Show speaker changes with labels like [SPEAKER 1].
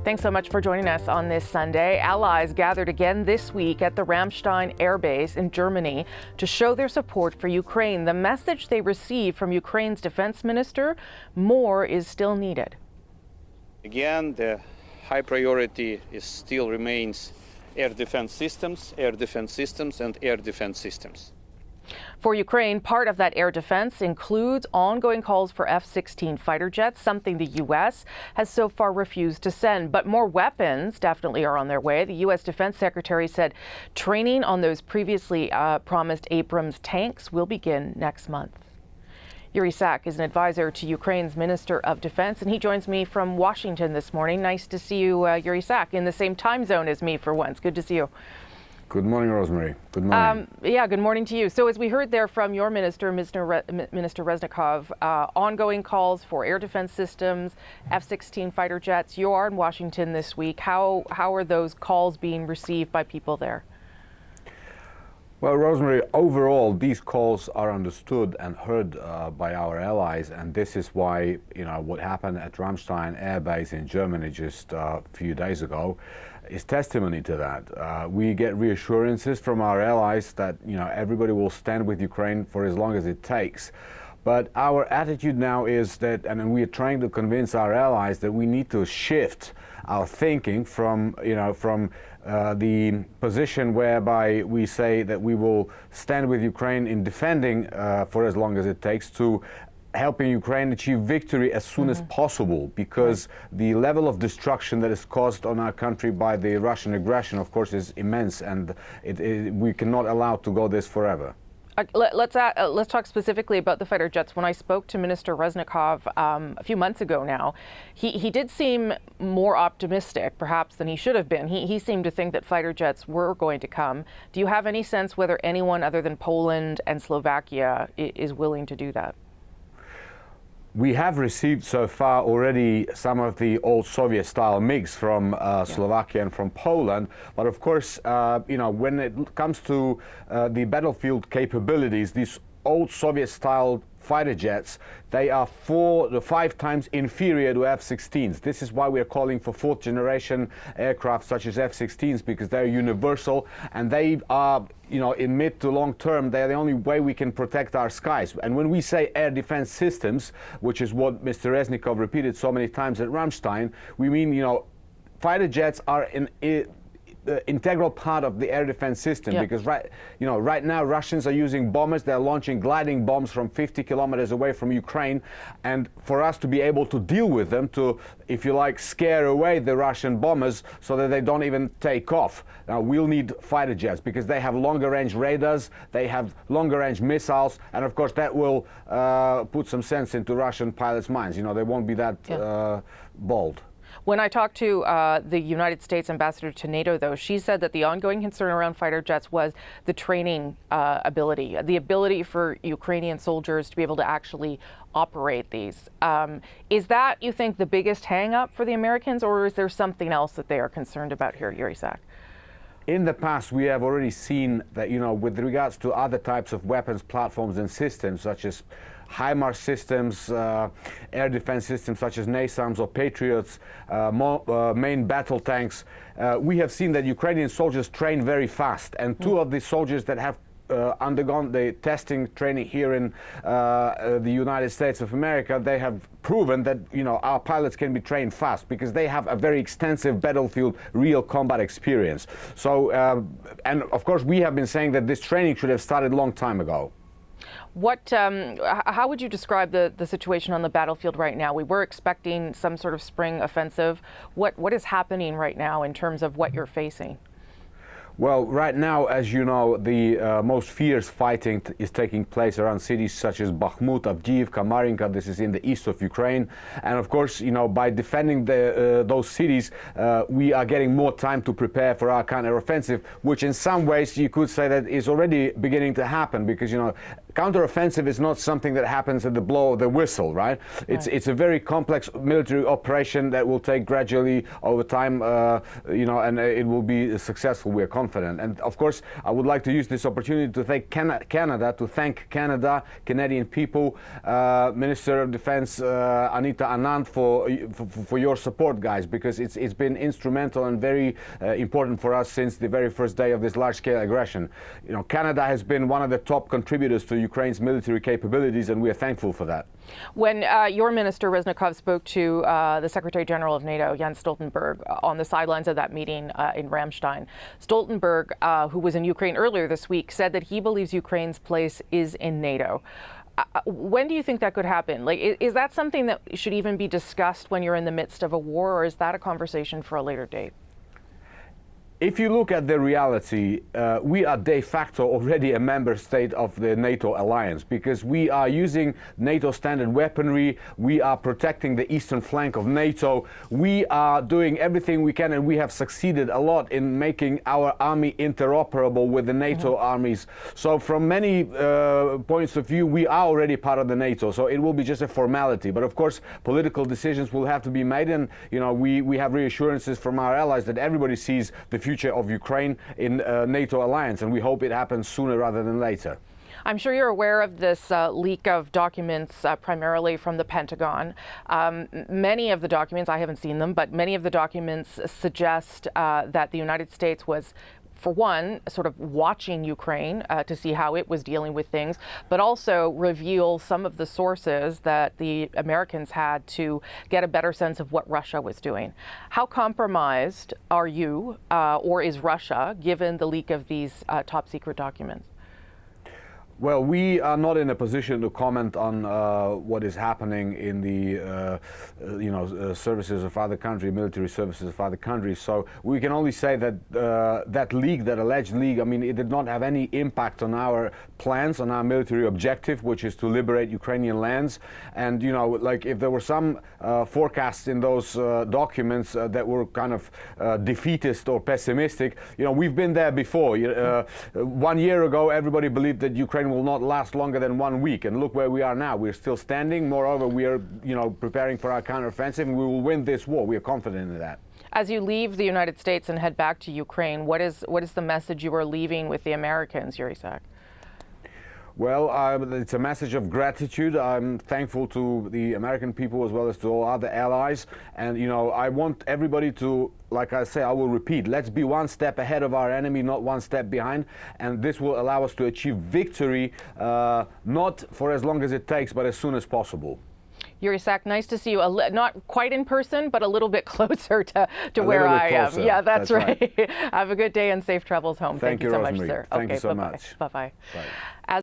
[SPEAKER 1] Thanks so much for joining us on this Sunday. Allies gathered again this week at the Ramstein Air Base in Germany to show their support for Ukraine. The message they received from Ukraine's defense minister: more is still needed.
[SPEAKER 2] Again, the high priority still remains air defense systems, and air defense systems.
[SPEAKER 1] For Ukraine, part of that air defense includes ongoing calls for F-16 fighter jets, something the U.S. has so far refused to send. But more weapons definitely are on their way. The U.S. Defense Secretary said training on those previously promised Abrams tanks will begin next month. Yuri Sak is an advisor to Ukraine's Minister of Defense, and he joins me from Washington this morning. Nice to see you, Yuri Sak, in the same time zone as me for once. Good to see you.
[SPEAKER 3] Good morning, Rosemary. Good morning.
[SPEAKER 1] Good morning to you. So as we heard there from your minister, Minister Reznikov, ongoing calls for air defense systems, F-16 fighter jets. You are in Washington this week. How are those calls being received by people there?
[SPEAKER 3] Well, Rosemary, overall, these calls are understood and heard by our allies, and this is why, what happened at Ramstein Air Base in Germany just a few days ago is testimony to that. We get reassurances from our allies that, everybody will stand with Ukraine for as long as it takes. But our attitude now is that, and we are trying to convince our allies that we need to shift our thinking from the position whereby we say that we will stand with Ukraine in defending for as long as it takes to helping Ukraine achieve victory as soon as possible, because the level of destruction that is caused on our country by the Russian aggression, of course, is immense, and we cannot allow to go this forever.
[SPEAKER 1] Let's talk specifically about the fighter jets. When I spoke to Minister Reznikov a few months ago now, he did seem more optimistic, perhaps, than he should have been. He seemed to think that fighter jets were going to come. Do you have any sense whether anyone other than Poland and Slovakia is willing to do that?
[SPEAKER 3] We have received so far already some of the old Soviet-style MiGs from Slovakia and from Poland, but of course, when it comes to the battlefield capabilities, these old Soviet-style fighter jets, they are 4 to 5 times inferior to F-16s. This is why we are calling for 4th generation aircraft such as F-16s, because they're universal and they are, in mid to long term, they're the only way we can protect our skies. And when we say air defense systems, which is what Mr. Reznikov repeated so many times at Ramstein, we mean, fighter jets are an integral part of the air defense system, because right now Russians are using bombers. They're launching gliding bombs from 50 kilometers away from Ukraine, and for us to be able to deal with them, to, if you like, scare away the Russian bombers so that they don't even take off, we'll need fighter jets, because they have longer range radars, they have longer range missiles, and of course that will put some sense into Russian pilots' minds. They won't be that bold.
[SPEAKER 1] When I talked to the United States ambassador to NATO, though, she said that the ongoing concern around fighter jets was the training ability, the ability for Ukrainian soldiers to be able to actually operate these. Is that, you think, the biggest hang-up for the Americans, or is there something else that they are concerned about here, Yuri Sak?
[SPEAKER 3] In the past, we have already seen that, with regards to other types of weapons, platforms, and systems, such as HIMARS systems, air defense systems such as NASAMS or Patriots, main battle tanks, we have seen that Ukrainian soldiers train very fast. And two of the soldiers that have undergone the testing training here in the United States of America, they have proven that our pilots can be trained fast, because they have a very extensive battlefield real combat experience. So and of course we have been saying that this training should have started a long time ago.
[SPEAKER 1] How would you describe the situation on the battlefield right now? We were expecting some sort of spring offensive. What is happening right now in terms of what you're facing?
[SPEAKER 3] Well, right now, as you know, the most fierce fighting is taking place around cities such as Bakhmut, Avdiivka, Marinka. This is in the east of Ukraine. And of course, by defending those cities, we are getting more time to prepare for our counteroffensive, which in some ways you could say that is already beginning to happen, because, counteroffensive is not something that happens at the blow of the whistle, right? It's a very complex military operation that will take gradually over time, and it will be successful. We are confident. And of course, I would like to use this opportunity to thank Canada, Canadian people, Minister of Defense Anita Anand for your support, guys, because it's been instrumental and very important for us since the very first day of this large-scale aggression. Canada has been one of the top contributors to Ukraine's military capabilities, and we are thankful for that.
[SPEAKER 1] When your minister, Reznikov, spoke to the Secretary General of NATO, Jens Stoltenberg, on the sidelines of that meeting in Ramstein, Stoltenberg, who was in Ukraine earlier this week, said that he believes Ukraine's place is in NATO. When do you think that could happen? Like, is that something that should even be discussed when you're in the midst of a war, or is that a conversation for a later date?
[SPEAKER 3] If you look at the reality, we are de facto already a member state of the NATO alliance, because we are using NATO standard weaponry, we are protecting the eastern flank of NATO, we are doing everything we can, and we have succeeded a lot in making our army interoperable with the NATO armies. So from many points of view, we are already part of the NATO, so it will be just a formality. But of course, political decisions will have to be made, and we have reassurances from our allies that everybody sees the future of Ukraine in NATO alliance, and we hope it happens sooner rather than later.
[SPEAKER 1] I'm sure you're aware of this leak of documents, primarily from the Pentagon. Many of the documents, I haven't seen them, but many of the documents suggest that the United States was, for one, sort of watching Ukraine to see how it was dealing with things, but also reveal some of the sources that the Americans had to get a better sense of what Russia was doing. How compromised are you, or is Russia, given the leak of these top secret documents?
[SPEAKER 3] Well, we are not in a position to comment on what is happening in the, services of other countries, military services of other countries. So we can only say that that leak, that alleged leak, it did not have any impact on our plans, on our military objective, which is to liberate Ukrainian lands. And, if there were some forecasts in those documents that were kind of defeatist or pessimistic, we've been there before. 1 year ago, everybody believed that Ukraine will not last longer than 1 week, and look where we are now. We're still standing. Moreover, we are preparing for our counteroffensive, and we will win this war. We are confident in that.
[SPEAKER 1] As you leave the United States and head back to Ukraine, what is the message you are leaving with the Americans, Yuri Sak?
[SPEAKER 3] Well, it's a message of gratitude. I'm thankful to the American people as well as to all other allies. And, I want everybody to, like I say, I will repeat, let's be one step ahead of our enemy, not one step behind. And this will allow us to achieve victory, not for as long as it takes, but as soon as possible.
[SPEAKER 1] Yuri Sak, nice to see you. Not quite in person, but a little bit closer to where I am. Yeah, that's right. Have a good day and safe travels home. Thank you so much, sir.
[SPEAKER 3] Thank you so much.
[SPEAKER 1] Bye-bye.
[SPEAKER 3] Bye.